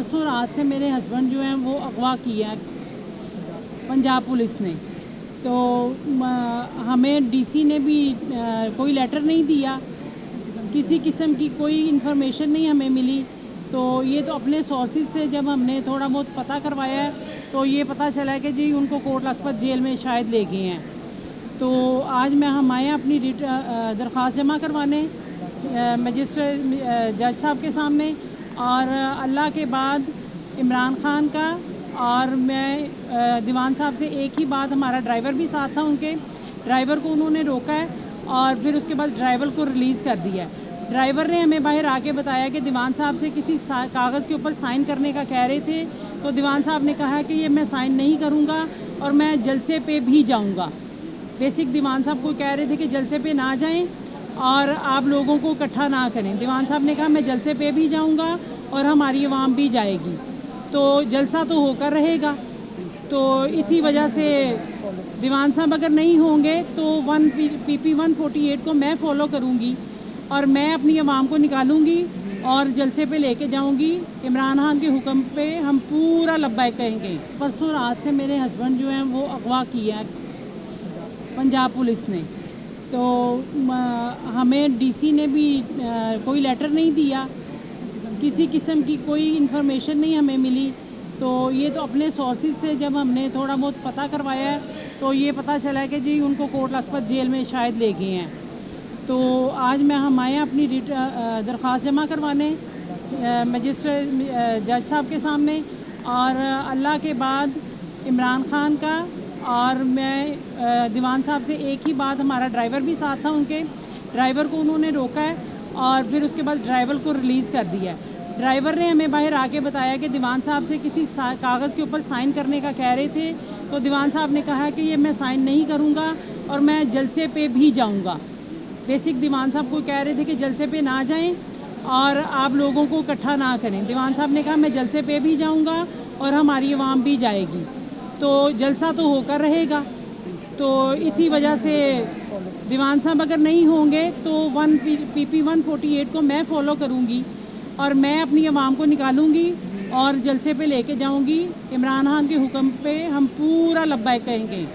परसों रात से मेरे हस्बैंड जो हैं वो अगवा किया है पंजाब पुलिस ने। तो हमें डीसी ने भी कोई लेटर नहीं दिया, किसी किस्म की कोई इन्फॉर्मेशन नहीं हमें मिली। तो ये तो अपने सोर्सेज से जब हमने थोड़ा बहुत पता करवाया है तो ये पता चला है कि जी उनको कोट लखपत जेल में शायद ले गए हैं। तो आज हम आए हैं अपनी दरख्वास्त जमा करवाने मजिस्ट्रेट जज साहब के सामने। और अल्लाह के बाद इमरान ख़ान का और मैं दीवान साहब से एक ही बात, हमारा ड्राइवर भी साथ था, उनके ड्राइवर को उन्होंने रोका है और फिर उसके बाद ड्राइवर को रिलीज़ कर दिया है। ड्राइवर ने हमें बाहर आके बताया कि दीवान साहब से किसी कागज़ के ऊपर साइन करने का कह रहे थे, तो दीवान साहब ने कहा कि ये मैं साइन नहीं करूँगा और मैं जलसे पे भी जाऊँगा। बेसिक दीवान साहब को कह रहे थे कि जलसे पे ना जाएं और आप लोगों को इकट्ठा ना करें। दीवान साहब ने कहा मैं जलसे पे भी जाऊंगा और हमारी आवाम भी जाएगी, तो जलसा तो होकर रहेगा। तो इसी वजह से दीवान साहब अगर नहीं होंगे तो PP 148 को मैं फॉलो करूंगी और मैं अपनी आवाम को निकालूंगी और जलसे पे लेके जाऊंगी। इमरान खान के हुक्म पे हम पूरा लब्बैक कहेंगे। परसों रात से मेरे हस्बैंड जो हैं वो अगवा किया है पंजाब पुलिस ने। तो हमें डीसी ने भी कोई लेटर नहीं दिया, किसी किस्म की कोई इन्फॉर्मेशन नहीं हमें मिली। तो ये तो अपने सोर्सेज से जब हमने थोड़ा बहुत पता करवाया है तो ये पता चला है कि जी उनको कोट लखपत जेल में शायद ले गए हैं। तो आज हम आए हैं अपनी दरख्वास्त जमा करवाने मजिस्ट्रेट जज साहब के सामने। और अल्लाह के बाद इमरान ख़ान का और मैं दीवान साहब से एक ही बात, हमारा ड्राइवर भी साथ था, उनके ड्राइवर को उन्होंने रोका है और फिर उसके बाद ड्राइवर को रिलीज़ कर दिया है। ड्राइवर ने हमें बाहर आके बताया कि दीवान साहब से किसी कागज़ के ऊपर साइन करने का कह रहे थे, तो दीवान साहब ने कहा कि ये मैं साइन नहीं करूँगा और मैं जलसे पे भी जाऊँगा। बेसिक दीवान साहब को कह रहे थे कि जलसे पे ना जाएं और आप लोगों को इकट्ठा ना करें। दीवान साहब ने कहा मैं जलसे पे भी जाऊँगा और हमारी आवाम भी जाएगी, तो जलसा तो होकर रहेगा। तो इसी वजह से दीवान साहब अगर नहीं होंगे तो PP 148 को मैं फॉलो करूंगी और मैं अपनी आवाम को निकालूंगी और जलसे पे लेके जाऊंगी। इमरान खान के हुक्म पे हम पूरा लब्बैक कहेंगे।